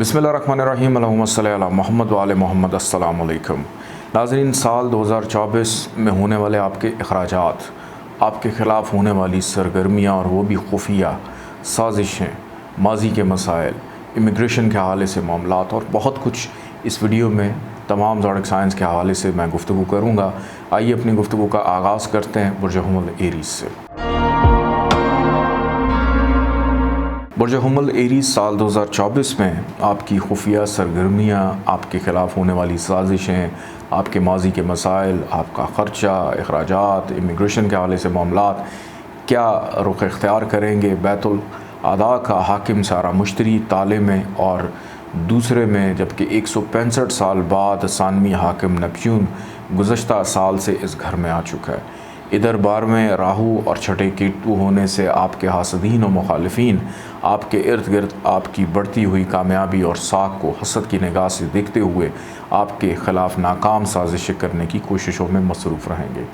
बिस्मिल्लाहिर्रहमानिर्रहीम अल्लाहुम्मा सल्ली अला मोहम्मद व आले मोहम्मद। अस्सलामु अलैकुम नाज़रीन, साल 2024 में होने वाले आपके अखराजात, आपके ख़िलाफ़ होने वाली सरगर्मियाँ और वो भी खुफिया साजिशें, माजी के मसाइल, इमिग्रेशन के हवाले से मामलात और बहुत कुछ इस वीडियो में तमाम ज़ोडिक साइंस के हवाले से मैं गुफ्तगू करूँगा। आइए अपनी गुफ्तगू का आगाज़ करते हैं बुर्ज हुम्मुल एरीज़ से। बुर्ज हुम्मुल एरीज़ साल 2024 में आपकी खुफिया सरगर्मियाँ, आपके ख़िलाफ़ होने वाली साजिशें, आपके माजी के मसाइल, आपका ख़र्चा, अखराजात, इमिग्रेशन के हवाले से मामलात क्या रुख इख्तियार करेंगे। बैतुल अदा का हाकिम सारा मुश्तरी ताले में और दूसरे में, जबकि 165 साल बाद सानवी हाकिम नेपच्यून गुज़श्ता साल से इस घर में आ चुका है। इधर 12वें राहु और छठे केतु होने से आपके हासदीन और मुखालिफिन आपके इर्द गिर्द आपकी बढ़ती हुई कामयाबी और साख को हसद की निगाह से देखते हुए आपके ख़िलाफ़ नाकाम साजिशें करने की कोशिशों में मसरूफ़ रहेंगे।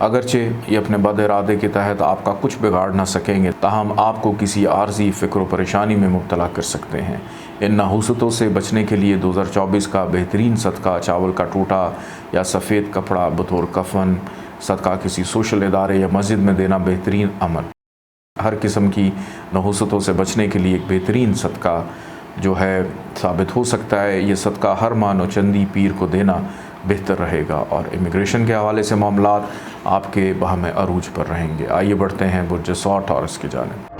अगरचे ये अपने बद इरादे के तहत आपका कुछ बिगाड़ ना सकेंगे, ताहम आपको किसी आर्जी फ़िक्र व परेशानी में मुब्तला कर सकते हैं। इन नहूसतों से बचने के लिए 2024 का बेहतरीन सदका चावल का टूटा या सफ़ेद कपड़ा बतौर कफन सदका किसी सोशल इदारे या मस्जिद में देना बेहतरीन अमल। हर किस्म की नहूसतों से बचने के लिए एक बेहतरीन सदका जो है साबित हो सकता है। ये सदका हर माह नौचंदी पीर को देना बेहतर रहेगा। और इमिग्रेशन के हवाले से मामलात आपके बहम अरूज पर रहेंगे। आइए बढ़ते हैं बुर्ज सौ टॉरस की जानिब।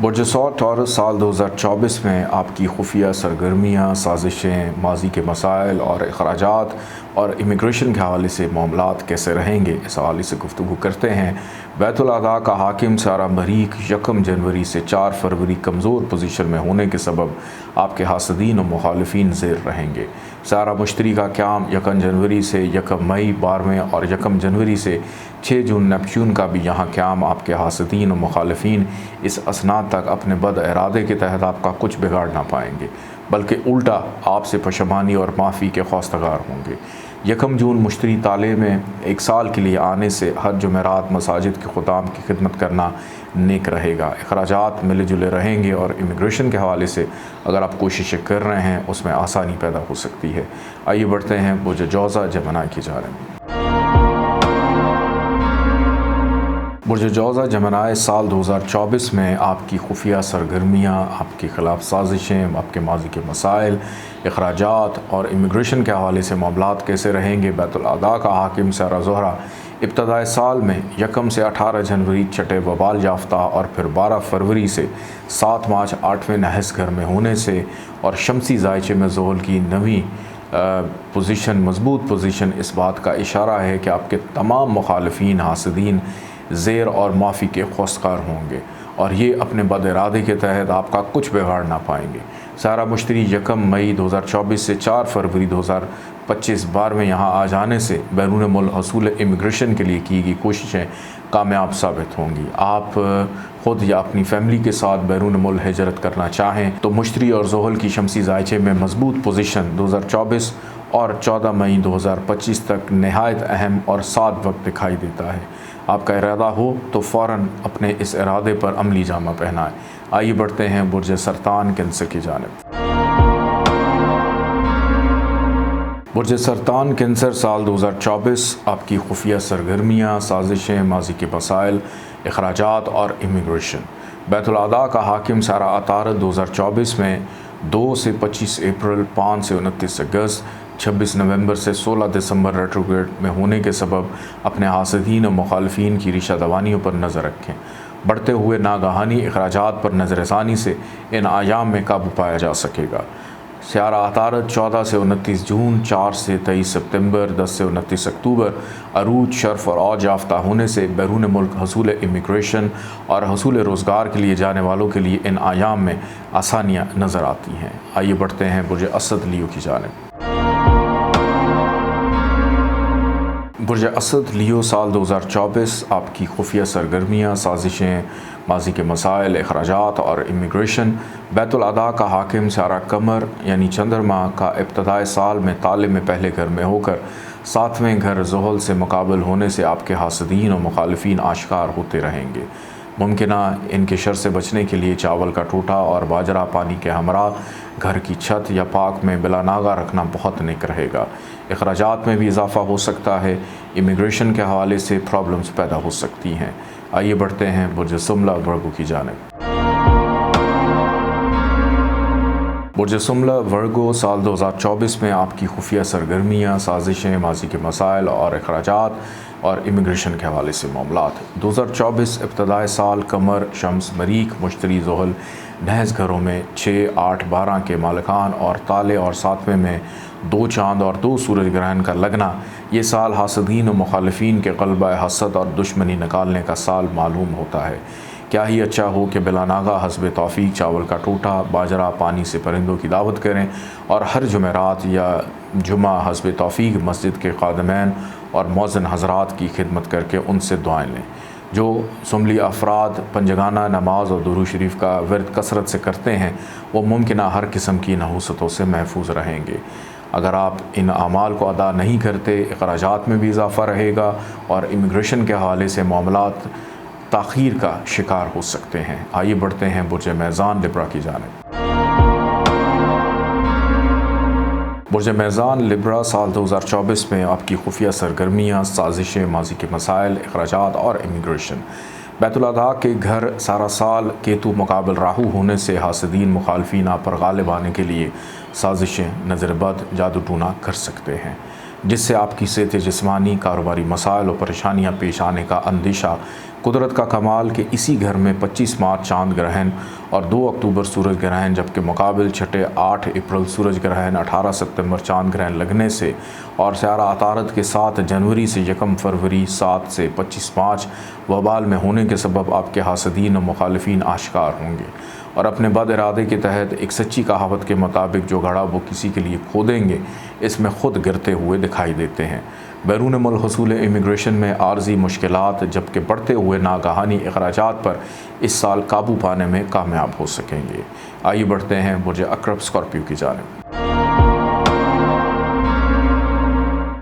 बुर्ज सौ टॉरस साल 2024 में आपकी खुफिया सरगर्मियाँ, साजिशें, माजी के मसाइल और अखराजात और इमिग्रेशन के हवाले से मामलात कैसे रहेंगे, इस हवाले से गुफ्तगू करते हैं। बैतुल अदा का हाकिम सारा मरीख 1 जनवरी से 4 फरवरी कमज़ोर पोजीशन में होने के सबब आपके हासदीन और मुखालिफिन ज़ेर रहेंगे। सारा मुश्तरी का क़याम 1 जनवरी से 1 मई 12वें और 1 जनवरी से 6 जून नेपच्यून का भी यहाँ क़याम आपके हासदीन और मुखालिफिन इस असनाद तक अपने बद इरादे के तहत आपका कुछ बिगाड़ ना पाएंगे, बल्कि उल्टा आपसे पशमानी और माफ़ी के ख्वास्तगार होंगे। 1 जून मुश्तरी ताले में 1 साल के लिए आने से हर जुमेरात मसाजिद के खुदाम की खिदमत करना नेक रहेगा। अखराजात मिले जुले रहेंगे और इमिग्रेशन के हवाले से अगर आप कोशिशें कर रहे हैं उसमें आसानी पैदा हो सकती है। आइए बढ़ते हैं बुर्ज जौज़ा जमनाई की जानिब। बुर्ज जौज़ा जमनाई साल 2024 में आपकी खुफिया सरगर्मियाँ, आपके ख़िलाफ़ साजिशें, आपके माजी के मसाइल, अखराजात और इमिग्रेशन के हवाले से मामलात कैसे रहेंगे। बैतुल अदा का हाकिम सारा ज़ोहरा इब्तदाई साल में 1 से 18 जनवरी छठे वबाल याफ्ता और फिर 12 फरवरी से 7 मार्च 8वें नहस घर में होने से और शमसी जायचे में ज़ोहल की नवी पोजीशन, मजबूत पोजीशन इस बात का इशारा है कि आपके तमाम मुखालिफिन हासदीन ज़ेर और माफ़ी के ख्वास्तगार होंगे और ये अपने बद इरादे के तहत आपका कुछ बिगाड़ ना पाएंगे। सारा मुश्तरी 1 मई 2024 से 4 फरवरी 2025 में यहाँ आ जाने से बैरून मुल्क हसूल इमिग्रेशन के लिए की गई कोशिशें कामयाब साबित होंगी। आप ख़ुद या अपनी फ़ैमिली के साथ बैरून मुल्क हिजरत करना चाहें तो मुश्तरी और ज़ोहल की शमसी जायचे में मजबूत पोजीशन 2024 और 14 मई 2025 तक नहायत अहम और साद वक्त दिखाई देता है। आपका इरादा हो तो फ़ौरन अपने इस इरादे पर अमली जामा पहनाएं। आइए बढ़ते हैं बुर्ज सरतान कैंसर की जानिब। बुर्ज सरतान कैंसर साल 2024 आपकी खुफिया सरगर्मियाँ, साजिशें, माजी के मसाइल, अखराजात और इमिग्रेशन। बैतुल अदा का हाकिम सारा अतारत 2024 में 2 से 25 अप्रैल, 5 से 29 अगस्त, 26 नवंबर से 16 दिसंबर रेट्रोग्रेड में होने के सबब अपने हासदीन और मुखालिफिन की रिशा दवानियों पर नज़र रखें। बढ़ते हुए नागहानी अखराजात पर नज़रसानी से इन आयाम में काबू पाया जा सकेगा। सारा अतारत 14 से 29 जून, 4 से 23 सितंबर, 10 से 29 अक्टूबर अरूज, शर्फ और औज याफ्ता होने से बैरून मुल्क हसूल इमिग्रेशन और हसूल रोज़गार के लिए जाने वालों के लिए इन आयाम में आसानियाँ नज़र आती हैं। आइए बढ़ते हैं बुर्ज असद लियो की जानिब। बुर्ज असद लियो साल 2024 आपकी खुफिया सरगर्मियाँ, साजिशें, माजी के मसाइल, अखराजात और इमिग्रेशन। बैतुल अदा का हाकिम सारा कमर यानी चंद्रमा का इब्तदाई साल में ताले में पहले घर में होकर 7वें घर ज़ोहल से मुकाबल होने से आपके हासदीन और मुखालिफिन आश्कार होते रहेंगे। मुमकिना इनके शर से बचने के लिए चावल का टूटा और बाजरा पानी के हमरा घर की छत या पार्क में बिला नागा रखना बहुत नेक रहेगा। अखराजात में भी इजाफ़ा हो सकता है। इमिग्रेशन के हवाले से प्रॉब्लम्स पैदा हो सकती हैं। आइए बढ़ते हैं बुर्ज सुमला वर्गो की जानिब। बुर्ज सुमला वर्गो साल 2024 में आपकी खुफिया सरगर्मियाँ, साजिशें, माजी के मसाइल और अखराजात और इमिग्रेशन के हवाले से मामलात। 2024 इब्तदाई साल कमर, शम्स, मरीख, मुश्तरी, ज़ुहल, नहस घरों में 6, 8, 12 के मालिकान और ताले और सातवें में 2 चांद और 2 सूरज ग्रहण का लगना ये साल हासदीन और मुखालिफिन के क़ल्ब हसद और दुश्मनी निकालने का साल मालूम होता है। क्या ही अच्छा हो कि बिलानागा हस्ब तौफीक चावल का टूटा, बाजरा पानी से परिंदों की दावत करें और हर जुमेरात या जुमा हस्ब तौफीक मस्जिद के ख़ादमैन और मौज़िन हज़रात की खिदमत करके उनसे दुआएं लें। जो सुमली अफराद पंजगाना नमाज और दुरूद शरीफ का वर्द कसरत से करते हैं वो मुमकिना हर किस्म की नहूसतों से महफूज रहेंगे। अगर आप इन अमाल को अदा नहीं करते, अखराजात में भी इजाफ़ा रहेगा और इमिग्रेशन के हवाले से मामलात ताख़ीर का शिकार हो सकते हैं। आइए बढ़ते हैं बुर्ज मैज़ान लिब्रा की जानिब। बुर्ज मैज़ान लिब्रा साल 2024 में आपकी खुफिया सरगर्मियाँ, साजिशें, माजी के मसाइल, अखराजात और इमिग्रेशन। बैतुल अदा के घर सारा साल केतु मुकाबिल राहू होने से हासदीन मुखालफीन आप पर गालिब आने के लिए साजिशें, नज़रबद, जादू टूना कर सकते हैं, जिससे आपकी सेहत जिस्मानी, कारोबारी मसाइल और परेशानियाँ पेश आने का अंदेशा। कुदरत का कमाल कि इसी घर में 25 मार्च चांद ग्रहण और 2 अक्टूबर सूरज ग्रहण, जबकि मुकाबिल छठे 8 अप्रैल सूरज ग्रहण, 18 सितंबर चांद ग्रहण लगने से और सारा अतारत के 7 जनवरी से 1 फरवरी 7 से 25 मार्च वबाल में होने के सबब आपके हासदीन और मुखालिफिन आश्कार होंगे और अपने बद इरादे के तहत एक सच्ची कहावत के मुताबिक जो घड़ा वो किसी के लिए खोदेंगे इसमें ख़ुद गिरते हुए दिखाई देते हैं। बैरून मुल्क हसूल इमिग्रेशन में आर्जी मुश्किलात, जबकि बढ़ते हुए नागहानी अखराजात पर इस साल काबू पाने में कामयाब हो सकेंगे। आइए बढ़ते हैं बुर्ज अक़रब स्कॉर्पियो की जानिब।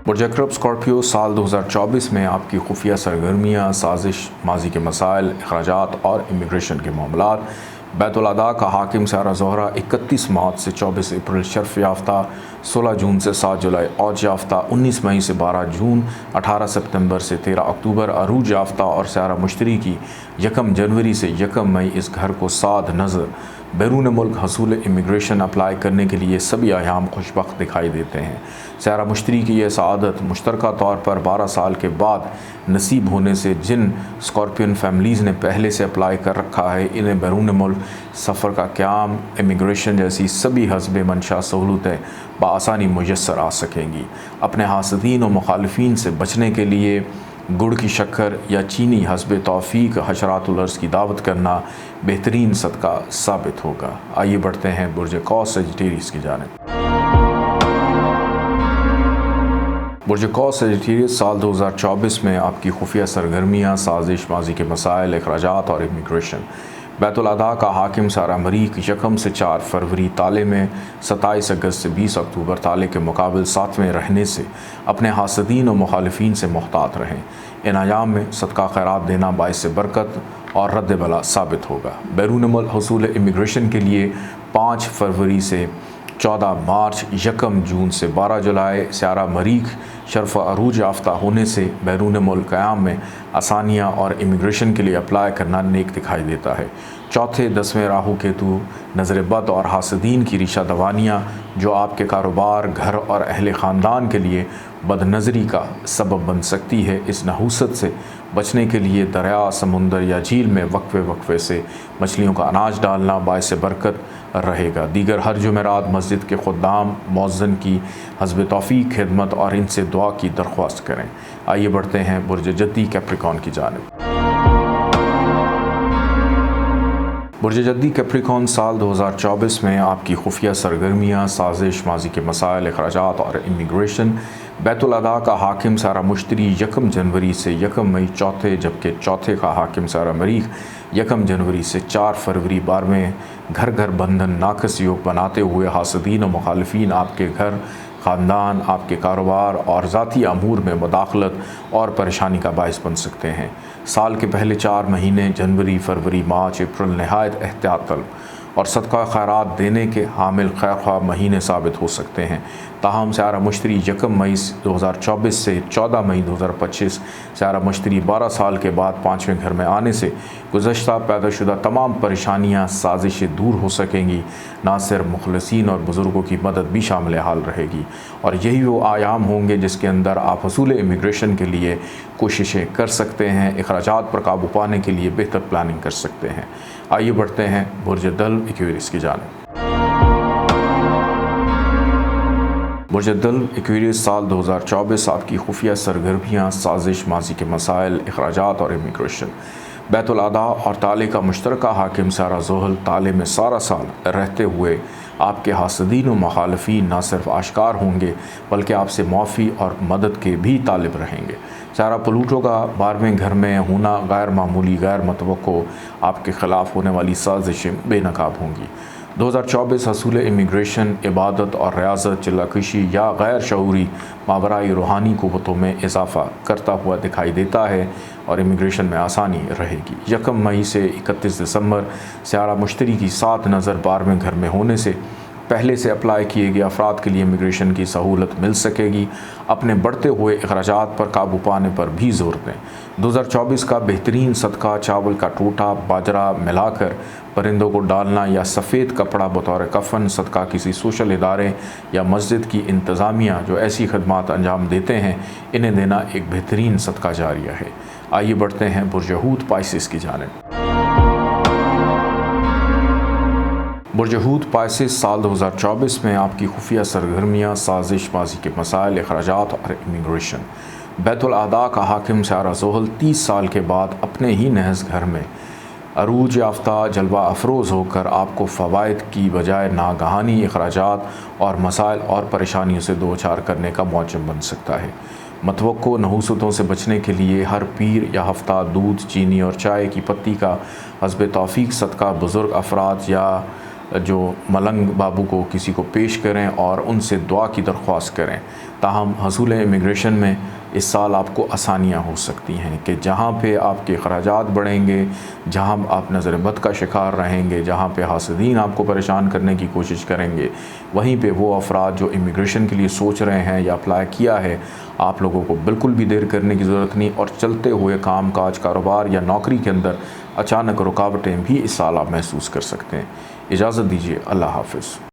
बुर्ज अक़रब स्कॉर्पियो साल 2024 में आपकी खुफिया सरगर्मियाँ, साजिश, माजी के मसाइल, अखराजात और इमिग्रेशन के मामलात। बैतुल अदा का हाकिम सारा ज़ोहरा 31 मार्च से 24 अप्रैल शर्फ याफ्ता, 16 जून से 7 जुलाई औज याफ्ता, 19 मई से 12 जून, 18 सितंबर से 13 अक्टूबर अरूज याफ्ता और सारा मुश्तरी की 1 जनवरी से 1 मई इस घर को साध नज़र। बैरून मुल्क हसूल इमिग्रेशन अप्लाई करने के लिए सभी अयाम खुशबख्त दिखाई देते हैं। सारा मुश्तरी की यह सआदत मुश्तरका तौर पर 12 साल के बाद नसीब होने से जिन स्कॉर्पियन फैमिलीज़ ने पहले से अप्लाई कर रखा है, इन्हें बैरून मुल्क सफ़र का क़याम, इमिग्रेशन जैसी सभी हस्ब मंशा सहूलतें बआसानी मुयस्सर आ सकेंगी। अपने हासदीन और मुखालिफिन से बचने के लिए गुड़ की शक्कर या चीनी हस्ब तौफीक हशरातुल अर्ज़ की दावत करना बेहतरीन सदका साबित होगा। आइए बढ़ते हैं बुर्ज कौस सजिटेरियस की जानिब। बुर्ज कौस सजिटेरियस साल 2024 में आपकी खुफिया सरगर्मियाँ, साजिश, माजी के मसाइल, अखराजात और इमिग्रेशन। बैतुल अदा का हाकिम सारा मरीख 1 से 4 फरवरी ताले में, 27 अगस्त से 20 अक्टूबर ताले के मुकाबिल 7वें रहने से अपने हासदीन और मुखालिफिन से मुहतात रहें। इन अयाम में सदका खैरात देना बाइस बरकत और रद्द बला साबित होगा। बैरून मुल्क हसूल इमिग्रेशन के लिए 5 फरवरी से 14 मार्च, 1 जून से 12 जुलाई सारा मरीख शर्फ अरूज याफ्ता होने से बैरून मुल्क क़याम में आसानियाँ और इमिग्रेशन के लिए अप्लाई करना नेक दिखाई देता है। चौथे 10वें राहु केतु नज़र बद और हासदीन की रिशा दवानियाँ जो आपके कारोबार, घर और अहले ख़ानदान के लिए बदनज़री का सबब बन सकती है। इस नहूसत से बचने के लिए दरिया, समुंदर या झील में वक्फे वक्फे से मछलियों का अनाज डालना बाइस बरकत रहेगा। दीगर हर जुमेरात मस्जिद के खुद्दाम, मौज़्ज़िन की हस्ब तौफीक खिदमत और इनसे दुआ की दरख्वास्त करें। आइए बढ़ते हैं बुर्ज जद्दी कैप्रिकॉन की जानिब। बुर्ज जद्दी कैप्रिकॉन साल 2024 में आपकी खुफिया सरगर्मियाँ, साजिश, माजी के मसाइल, अखराजात और इमिग्रेशन। बैतुल अदा का हाकिम सारा मुश्तरी 1 जनवरी से 1 मई चौथे, जबकि चौथे का हाकिम सारा मरीख 1 जनवरी से 4 फरवरी 12वें घर घर बंधन नाकस योग बनाते हुए हासदीन और मुखालिफिन आपके घर, ख़ानदान, आपके कारोबार और ज़ाती अमूर में मुदाखलत और परेशानी का बायस बन सकते हैं। साल के पहले 4 महीने जनवरी, फरवरी, मार्च, अप्रैल नहायत एहतियात तलब और सदका खैरात देने के हामिल खैरख्वाह महीने साबित हो सकते हैं। ताहम स्यारा मुश्तरी 1 मई 2024 से 14 मई 2025 स्यारा मुश्तरी 12 साल के बाद 5वें घर में आने से गुज़श्ता पैदाशुदा तमाम परेशानियाँ, साजिशें दूर हो सकेंगी। ना सिर्फ मुखलसीन और बुज़ुर्गों की मदद भी शामिल हाल रहेगी और यही वो आयाम होंगे जिसके अंदर आप हसूल इमिग्रेशन के लिए कोशिशें कर सकते हैं, अखराजात पर काबू पाने के लिए बेहतर प्लानिंग कर सकते हैं। आइए बढ़ते हैं बुर्ज दल एक्वेरियस की जानिब। बुर्ज दल एक्वेरियस साल 2024 आपकी खुफिया सरगर्मियाँ, साजिश, माजी के मसाइल, अखराजात और इमिग्रेशन। बैतुल अदा और ताले का मुश्तरका हाकिम स्यारा ज़ोहल ताले में सारा साल रहते हुए आपके हासदीन व मुखालफीन न सिर्फ आश्कार होंगे बल्कि आपसे माफ़ी और मदद के भी तालिब रहेंगे। स्यारा प्लूटो का 12वें घर में होना गैर मामूली, गैर मतवक्को आपके ख़िलाफ़ होने वाली साजिशें बेनकाब होंगी। 2024 हसूल इमिग्रेशन, इबादत और रियाज़त, चिल्लाकशी या गैर शऊरी मावराई रूहानी क़ुव्वतों में इजाफ़ा करता हुआ दिखाई देता है और इमिग्रेशन में आसानी रहेगी। 1 मई से 31 दिसंबर स्यारा मुश्तरी की 7 नज़र 12वें घर में होने से पहले से अप्लाई किए गए अफराद के लिए इमिग्रेशन की सहूलत मिल सकेगी। अपने बढ़ते हुए अखराजात पर काबू पाने पर भी ज़ोर दें। 2024 का बेहतरीन सदका चावल का टोटा, बाजरा मिलाकर परिंदों को डालना या सफ़ेद कपड़ा बतौर कफन सदका किसी सोशल इदारे या मस्जिद की इंतज़ामिया जो ऐसी खदमात अंजाम देते हैं, इन्हें देना एक बेहतरीन सदका जारिया है। आइए बढ़ते हैं बुर्ज हूत पाइसिस की जानिब। बुर्ज हूत पाइसिस साल 2024 में आपकी खुफिया सरगर्मियाँ, साजिश, माजी के मसाइल, अखराजात और इमिग्रेशन। बैतुल अदा का हाकिम स्यारा ज़ोहल 30 साल के बाद अपने ही नहज़ घर में अरूज याफ्ता, जलवा अफरोज़ होकर आपको फ़वाइद की बजाय नागहानी अखराजात और मसाइल और परेशानियों से दो चार करने का मौजम बन सकता है। मतवक्को नहूसतों से बचने के लिए हर पीर या हफ्ता दूध, चीनी और चाय की पत्ती का हस्ब तौफीक सदका बुज़ुर्ग अफराद या जो मलंग बाबू को किसी को पेश करें और उनसे दुआ की दरख्वास्त करें। ताहम हसूल इमिग्रेशन में इस साल आपको आसानियाँ हो सकती हैं कि जहाँ पे आपके अखराजात बढ़ेंगे, जहाँ आप नज़र बद का शिकार रहेंगे, जहाँ पे हासदीन आपको परेशान करने की कोशिश करेंगे, वहीं पे वो अफराद जो इमिग्रेशन के लिए सोच रहे हैं या अप्लाई किया है, आप लोगों को बिल्कुल भी देर करने की ज़रूरत नहीं और चलते हुए काम काज, कारोबार या नौकरी के अंदर अचानक रुकावटें भी इस साल आप महसूस कर सकते हैं। इजाज़त दीजिए, अल्लाह हाफ़िज़।